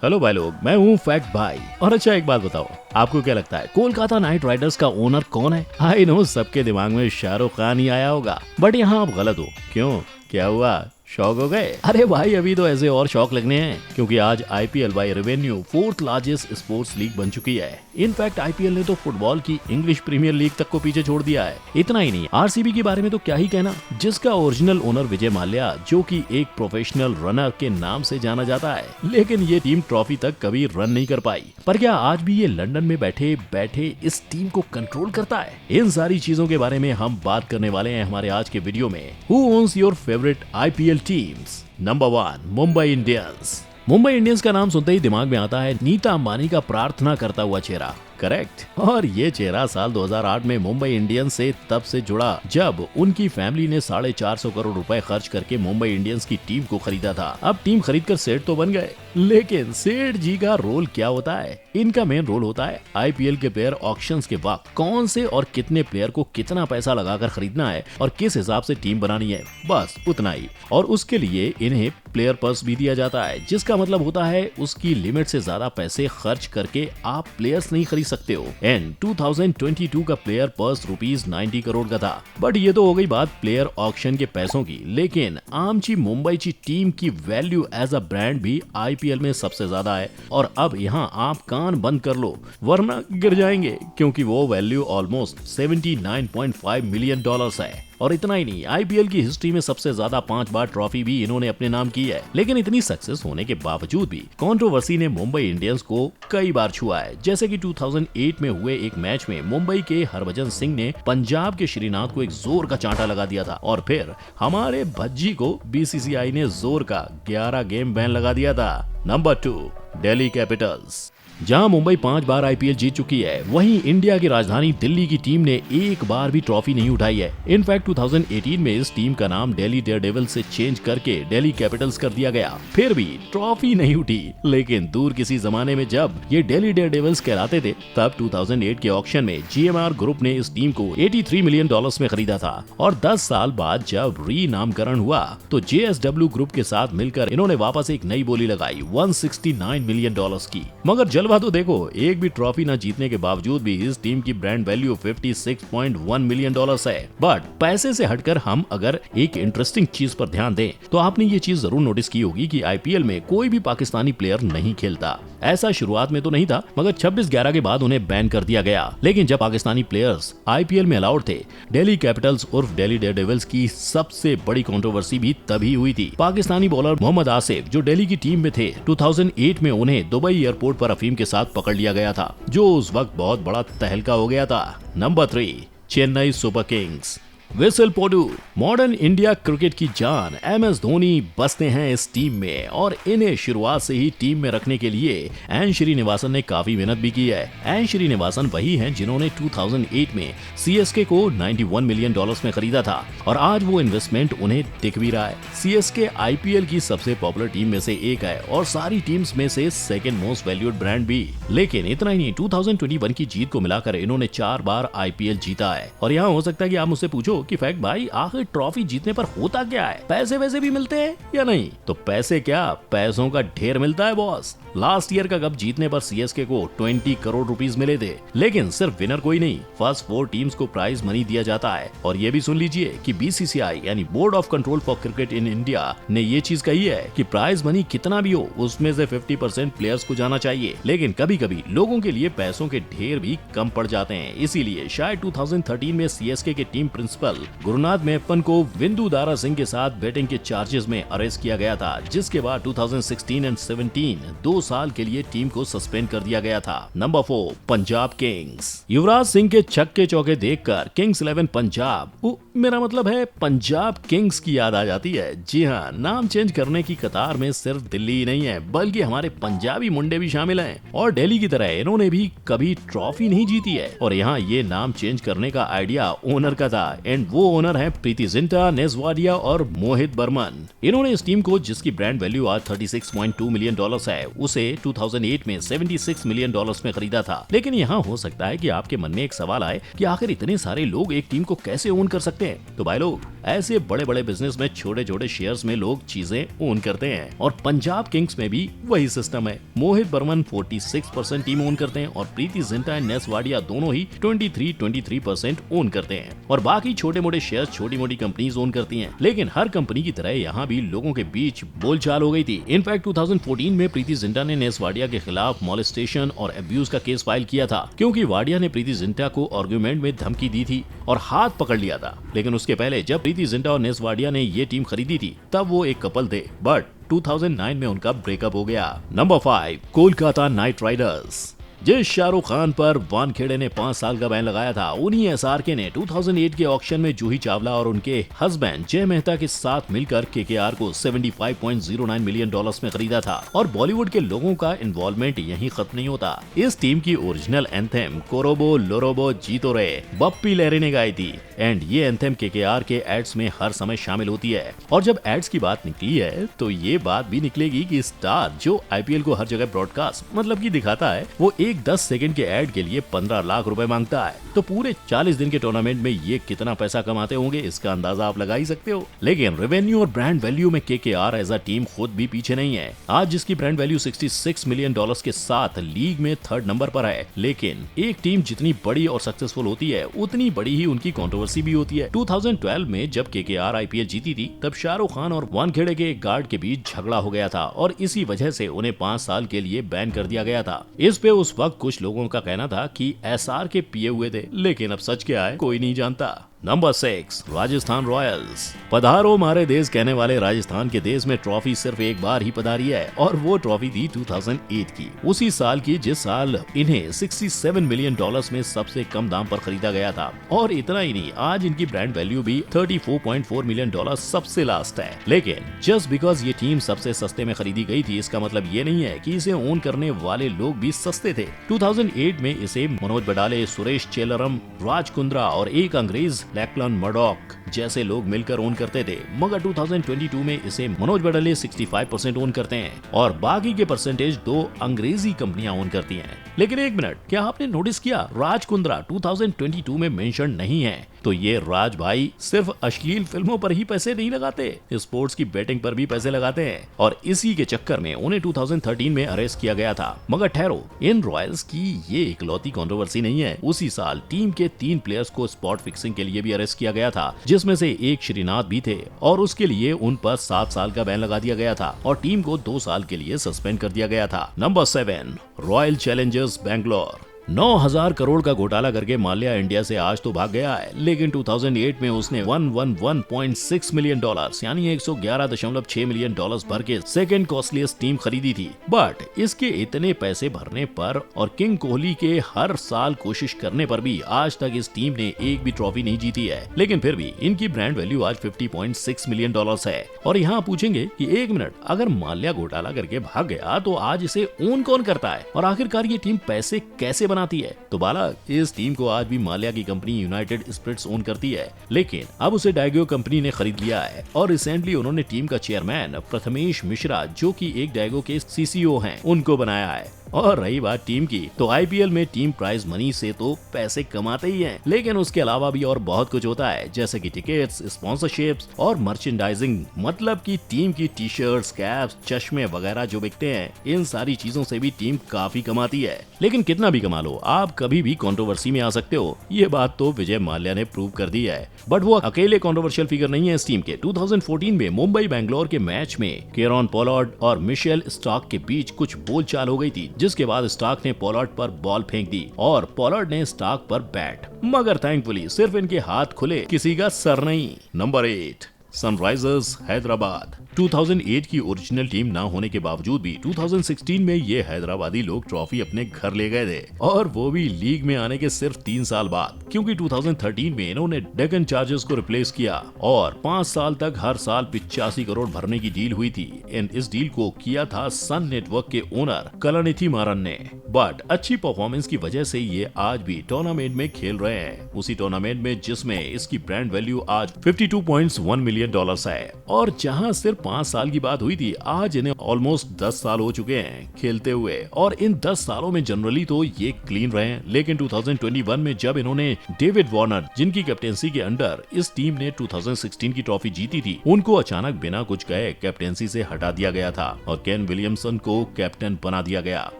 Hello भाई लोग, मैं हूँ फैक्ट भाई। और अच्छा एक बात बताओ, आपको क्या लगता है कोलकाता नाइट राइडर्स का ओनर कौन है? आई नो सबके दिमाग में शाहरुख खान ही आया होगा, बट यहाँ आप गलत हो। क्यों, क्या हुआ, शौक हो गए? अरे भाई अभी तो ऐसे और शौक लगने हैं, क्योंकि आज IPL by revenue fourth largest sports league बन चुकी है। इनफैक्ट आईपीएल ने तो फुटबॉल की इंग्लिश प्रीमियर लीग तक को पीछे छोड़ दिया है। इतना ही नहीं, आरसीबी के बारे में तो क्या ही कहना, जिसका ओरिजिनल ओनर विजय माल्या जो कि एक प्रोफेशनल रनर के नाम से जाना जाता है, लेकिन ये टीम ट्रॉफी तक कभी रन नहीं कर पाई। पर क्या आज भी ये लंदन में बैठे बैठे इस टीम को कंट्रोल करता है? इन सारी चीजों के बारे में हम बात करने वाले हैं हमारे आज के वीडियो में। Who owns your favourite IPL teams? Number 1, Mumbai Indians. Mumbai Indians का नाम सुनते ही दिमाग में आता है नीता अंबानी का प्रार्थना करता हुआ चेहरा, करेक्ट। और ये चेहरा साल 2008 में मुंबई इंडियंस से तब से जुड़ा जब उनकी फैमिली ने 450 करोड़ रुपए खर्च करके मुंबई इंडियंस की टीम को खरीदा था। अब टीम खरीदकर सेठ तो बन गए, लेकिन सेठ जी का रोल क्या होता है? इनका मेन रोल होता है आईपीएल के प्लेयर ऑक्शंस के वक्त कौन से और कितने प्लेयर को कितना पैसा लगाकर खरीदना है और किस हिसाब से टीम बनानी है, बस उतना ही। और उसके लिए इन्हें प्लेयर पर्स भी दिया जाता है, जिसका मतलब होता है उसकी लिमिट से ज्यादा पैसे खर्च करके आप प्लेयर्स नहीं खरीद सकते हो। एंड 2022 का प्लेयर पर्स ₹90 करोड़ का था। बट ये तो हो गई बात प्लेयर ऑक्शन के पैसों की, लेकिन आमची मुंबईची टीम की वैल्यू एज अ ब्रांड भी आईपीएल में सबसे ज्यादा है। और अब यहाँ आप कान बंद कर लो वरना गिर जाएंगे, क्योंकि वो वैल्यू ऑलमोस्ट $79.5 मिलियन है। और इतना ही नहीं, आईपीएल की हिस्ट्री में सबसे ज्यादा 5 बार ट्रॉफी भी इन्होंने अपने नाम की है। लेकिन इतनी सक्सेस होने के बावजूद भी कंट्रोवर्सी ने मुंबई इंडियंस को कई बार छुआ है। जैसे कि 2008 में हुए एक मैच में मुंबई के हरभजन सिंह ने पंजाब के श्रीनाथ को एक जोर का चांटा लगा दिया था, और फिर हमारे भज्जी को बीसीसीआई ने जोर का 11 गेम बैन लगा दिया था। Number 2, Delhi Capitals. जहां मुंबई 5 बार आईपीएल जीत चुकी है, वहीं इंडिया की राजधानी दिल्ली की टीम ने एक बार भी ट्रॉफी नहीं उठाई है। इनफैक्ट 2018 में इस टीम का नाम दिल्ली डेयरडेविल्स से चेंज करके दिल्ली कैपिटल्स कर दिया गया, फिर भी ट्रॉफी नहीं उठी। लेकिन दूर किसी जमाने में जब ये दिल्ली डेयरडेविल्स कहलाते थे, तब 2008 के ऑक्शन में जीएमआर ग्रुप ने इस टीम को $83 मिलियन में खरीदा था। और 10 साल बाद जब रीनामकरण हुआ तो जेएसडब्ल्यू ग्रुप के साथ मिलकर इन्होंने वापस एक नई बोली लगाई $169 मिलियन की। मगर जलवा तो देखो, एक भी ट्रॉफी न जीतने के बावजूद भी इस टीम की ब्रांड वैल्यू $56.1 मिलियन है। बट पैसे से हटकर हम अगर एक इंटरेस्टिंग चीज पर ध्यान दें तो आपने ये चीज जरूर नोटिस की होगी कि आईपीएल में कोई भी पाकिस्तानी प्लेयर नहीं खेलता। ऐसा शुरुआत में तो नहीं था, मगर 26/11 के बाद उन्हें बैन कर दिया गया। लेकिन जब पाकिस्तानी प्लेयर्स आईपीएल में अलाउड थे, दिल्ली कैपिटल्स उर्फ दिल्ली डेयरडेविल्स की सबसे बड़ी कंट्रोवर्सी भी तभी हुई थी। पाकिस्तानी बॉलर मोहम्मद आसिफ जो दिल्ली की टीम में थे, 2008 में उन्हें दुबई एयरपोर्ट पर अफीम के साथ पकड़ लिया गया था, जो उस वक्त बहुत बड़ा तहलका हो गया था। Number 3, Chennai super kings. Whistle पोडू। मॉडर्न इंडिया क्रिकेट की जान एमएस धोनी बसते हैं इस टीम में, और इन्हें शुरुआत से ही टीम में रखने के लिए एन श्रीनिवासन ने काफी मेहनत भी की है। एन श्रीनिवासन वही हैं जिन्होंने 2008 में सीएसके को $91 मिलियन में खरीदा था, और आज वो इन्वेस्टमेंट उन्हें दिख भी रहा है। सीएसके आईपीएल की सबसे पॉपुलर टीम में से एक है और सारी टीम्स में से सेकेंड मोस्ट वैल्यूड ब्रांड भी। लेकिन इतना ही नहीं, 2021 की जीत को मिलाकर इन्होंने 4 बार आईपीएल जीता है। और यहाँ हो सकता है कि आप मुझसे पूछो कि फैक्ट भाई आखिर ट्रॉफी जीतने पर होता क्या है, पैसे वैसे भी मिलते हैं या नहीं? तो पैसे क्या, पैसों का ढेर मिलता है बॉस। लास्ट ईयर का कप जीतने पर सीएसके को 20 करोड़ रुपीस मिले थे। लेकिन सिर्फ विनर कोई नहीं, फर्स्ट 4 टीम्स को प्राइज मनी दिया जाता है। और ये भी सुन लीजिए कि बीसीसीआई यानी board of control for cricket in India ने ये चीज कही है कि प्राइज मनी कितना भी हो उसमें से 50% प्लेयर्स को जाना चाहिए। लेकिन कभी कभी लोगों के लिए पैसों के ढेर भी कम पड़ जाते हैं, इसीलिए शायद 2013 में सीएसके के टीम प्रिंसिपल गुरुनाथ मेप्पन को विंदु दारा सिंह के साथ बैटिंग के चार्जेस में अरेस्ट किया गया था, जिसके बाद 2016 एंड 17 2 साल के लिए टीम को सस्पेंड कर दिया गया था। Number 4, Punjab kings. युवराज सिंह के छक्के चौके देखकर किंग्स 11 पंजाब, मेरा मतलब है पंजाब किंग्स की याद आ जाती है। जी हाँ, नाम चेंज करने की कतार में सिर्फ दिल्ली ही नहीं है, बल्कि हमारे पंजाबी मुंडे भी शामिल हैं। और दिल्ली की तरह इन्होंने भी कभी ट्रॉफी नहीं जीती है। और यहाँ ये नाम चेंज करने का आइडिया ओनर का था। एंड वो ओनर है प्रीति जिंटा, नेज़-वाडिया और मोहित बर्मन। इन्होंने इस टीम को, जिसकी ब्रांड वैल्यू आज $36.2 मिलियन है, उसे 2008 में $76 मिलियन में खरीदा था। लेकिन यहाँ हो सकता है कि आपके मन में एक सवाल आए कि आखिर इतने सारे लोग एक टीम को कैसे ओन कर सकते हैं। तो भाई लोग, ऐसे बड़े बड़े बिजनेस में छोटे छोटे शेयर्स में लोग चीजें ओन करते हैं और पंजाब किंग्स में भी वही सिस्टम है। मोहित बर्मन 46% टीम ओन करते हैं और प्रीति जिंटा एंड नेज़-वाडिया दोनों ही 23% ओन करते हैं और बाकी छोटे मोटे शेयर छोटी मोटी कंपनीज ओन करती हैं। लेकिन हर कंपनी की तरह यहाँ भी लोगों के बीच बोलचाल हो गई थी। इनफैक्ट 2014 में प्रीति जिंटा ने नेज़-वाडिया के खिलाफ मॉलेस्टेशन और अब्यूज का केस फाइल किया था, क्योंकि वाडिया ने प्रीति जिंटा को आर्गुमेंट में धमकी दी थी और हाथ पकड़ लिया था। लेकिन उसके पहले जब प्रीति जिंटा और नेज़-वाडिया ने ये टीम खरीदी थी तब वो एक कपल थे, बट 2009 में उनका ब्रेकअप हो गया। Number 5, Kolkata night Riders. जिस शाहरुख खान पर वानखेड़े ने 5 साल का बैन लगाया था, उन्हीं एसआरके ने 2008 के ऑक्शन में जूही चावला और उनके हस्बैंड जय मेहता के साथ मिलकर केकेआर को $75.09 मिलियन में खरीदा था। और बॉलीवुड के लोगों का इन्वॉल्वमेंट यहीं खत्म नहीं होता। इस टीम की ओरिजिनल एंथम कोरोबो लोरोबो जीतो रे बप्पी लहरी ने गाई थी एंड ये एंथम केकेआर के एड्स में हर समय शामिल होती है। और जब एड्स की बात निकली है तो ये बात भी निकलेगी कि स्टार जो आईपीएल को हर जगह ब्रॉडकास्ट मतलब की दिखाता है, वो एक 10 सेकंड के ऐड के लिए 15 लाख रुपए मांगता है। तो पूरे 40 दिन के टूर्नामेंट में ये कितना पैसा कमाते होंगे, इसका अंदाजा आप लगा ही सकते हो। लेकिन रेवेन्यू और ब्रांड वैल्यू में केकेआर एज अ टीम खुद भी पीछे नहीं है। आज जिसकी ब्रांड वैल्यू $66 मिलियन के साथ लीग में 3rd नंबर पर है। लेकिन एक टीम जितनी बड़ी और सक्सेसफुल होती है, उतनी बड़ी ही उनकी कंट्रोवर्सी भी होती है। 2012 में जब केकेआर आईपीएल जीती थी, तब शाहरुख खान और वानखेड़े के एक गार्ड के बीच झगड़ा हो गया था और इसी वजह से उन्हें 5 साल के लिए बैन कर दिया गया था। इस पे उस वक्त कुछ लोगों का कहना था कि एसआर के पिए हुए थे, लेकिन अब सच क्या है कोई नहीं जानता। Number 6, Rajasthan Royals. पधारो मारे देश कहने वाले राजस्थान के देश में ट्रॉफी सिर्फ एक बार ही पधारी है और वो ट्रॉफी थी 2008 की, उसी साल की जिस साल इन्हें $67 मिलियन में सबसे कम दाम पर खरीदा गया था। और इतना ही नहीं, आज इनकी ब्रांड वैल्यू भी $34.4 मिलियन सबसे लास्ट है। लेकिन जस्ट बिकॉज ये टीम सबसे सस्ते में खरीदी गई थी, इसका मतलब ये नहीं है कि इसे ओन करने वाले लोग भी सस्ते थे। 2008 में इसे मनोज बडाले, सुरेश चेलरम, राज कुंद्रा और एक अंग्रेज लैक्लन मर्डॉक जैसे लोग मिलकर ओन करते थे। मगर 2022 में इसे मनोज बडाले 65% ओन करते हैं और बाकी के परसेंटेज 2 अंग्रेजी कंपनियां ओन करती हैं। लेकिन एक मिनट, क्या आपने नोटिस किया राज कुंद्रा 2022 में मेंशन नहीं है? तो ये राज भाई सिर्फ अश्लील फिल्मों पर ही पैसे नहीं लगाते, स्पोर्ट्स की बैटिंग पर भी पैसे लगाते हैं और इसी के चक्कर में उन्हें 2013 में अरेस्ट किया गया था। मगर ठहरो, इन रॉयल्स की ये इकलौती कंट्रोवर्सी नहीं है। उसी साल टीम के 3 प्लेयर्स को स्पॉट फिक्सिंग के लिए भी अरेस्ट किया गया था, जिसमें से एक श्रीनाथ भी थे और उसके लिए उन पर 7 साल का बैन लगा दिया गया था और टीम को 2 साल के लिए सस्पेंड कर दिया गया था। Number 7, royal Challengers Bangalore. 9,000 crore का घोटाला करके माल्या इंडिया से आज तो भाग गया है, लेकिन 2008 में उसने $111.6 मिलियन यानी $111.6 मिलियन भर के सेकेंड कॉस्टलीस्ट टीम खरीदी थी। बट इसके इतने पैसे भरने पर और किंग कोहली के हर साल कोशिश करने पर भी आज तक इस टीम ने एक भी ट्रॉफी नहीं जीती है। लेकिन फिर भी इनकी ब्रांड वैल्यू आज $50.6 मिलियन है। और यहाँ पूछेंगे कि एक मिनट, अगर माल्या घोटाला करके भाग गया तो आज इसे ओन कौन करता है और आखिरकार ये टीम पैसे कैसे बनाती है? तो बालक, इस टीम को आज भी माल्या की कंपनी यूनाइटेड स्पिरिट्स ओन करती है, लेकिन अब उसे डायगो कंपनी ने खरीद लिया है और रिसेंटली उन्होंने टीम का चेयरमैन प्रथमेश मिश्रा, जो कि एक डायगो के सीसीओ हैं, उनको बनाया है। और रही बात टीम की, तो आईपीएल में टीम प्राइज मनी से तो पैसे कमाते ही हैं, लेकिन उसके अलावा भी और बहुत कुछ होता है, जैसे कि टिकट्स, स्पॉन्सरशिप्स और मर्चेंडाइजिंग, मतलब कि टीम की टी शर्ट्स, कैप्स, चश्मे वगैरह जो बिकते हैं, इन सारी चीजों से भी टीम काफी कमाती है। लेकिन कितना भी कमा लो, आप कभी भी कंट्रोवर्सी में आ सकते हो, ये बात तो विजय माल्या ने प्रूव कर दी है। बट वो अकेले कंट्रोवर्शियल फिगर नहीं है इस टीम के। 2014 में मुंबई बैंगलोर के मैच में केरॉन पोलार्ड और मिशेल स्टार्क के बीच कुछ बोलचाल हो गई थी, जिसके बाद स्टार्क ने पोलार्ड पर बॉल फेंक दी और पोलार्ड ने स्टार्क पर बैट। मगर थैंकफुली सिर्फ इनके हाथ खुले, किसी का सर नहीं। Number 8, Sunrisers Hyderabad. 2008 की ओरिजिनल टीम ना होने के बावजूद भी 2016 में ये हैदराबादी लोग ट्रॉफी अपने घर ले गए थे, और वो भी लीग में आने के सिर्फ 3 साल बाद, क्योंकि 2013 में इन्होंने डेक्कन चार्जर्स को रिप्लेस किया और 5 साल तक हर साल 85 करोड़ भरने की डील हुई थी। इस डील को किया था सन नेटवर्क के ओनर कलानिधि मारन ने। बट अच्छी परफॉर्मेंस की वजह से ये आज भी टूर्नामेंट में खेल रहे हैं, उसी टूर्नामेंट में जिसमें इसकी ब्रांड वैल्यू आज $52.1 मिलियन है। और जहां सिर्फ 5 साल की बात हुई थी, आज इन्हें ऑलमोस्ट 10 साल हो चुके हैं खेलते हुए, और इन 10 सालों में जनरली तो ये क्लीन रहे हैं। लेकिन 2021 में जब इन्होंने डेविड वार्नर, जिनकी कैप्टेंसी के अंडर इस टीम ने 2016 की ट्रॉफी जीती थी, उनको अचानक बिना कुछ कहे कैप्टेंसी से हटा दिया गया था और केन विलियमसन को कैप्टन बना दिया गया।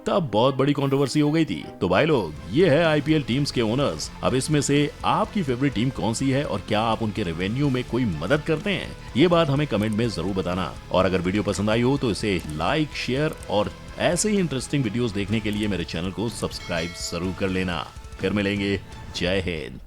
तब बहुत बड़ी कंट्रोवर्सी हो गई थी। तो भाई लोग, ये है आईपीएल टीम्स के ओनर्स। अब इसमें से आपकी फेवरेट टीम कौन सी है और क्या आप उनके रेवेन्यू में कोई मदद करते हैं? ये बात हमें कमेंट में जरूर बताना। और अगर वीडियो पसंद आई हो तो इसे लाइक, शेयर और ऐसे ही इंटरेस्टिंग वीडियोस देखने के लिए मेरे चैनल को सब्सक्राइब जरूर कर लेना। फिर मिलेंगे। जय हिंद।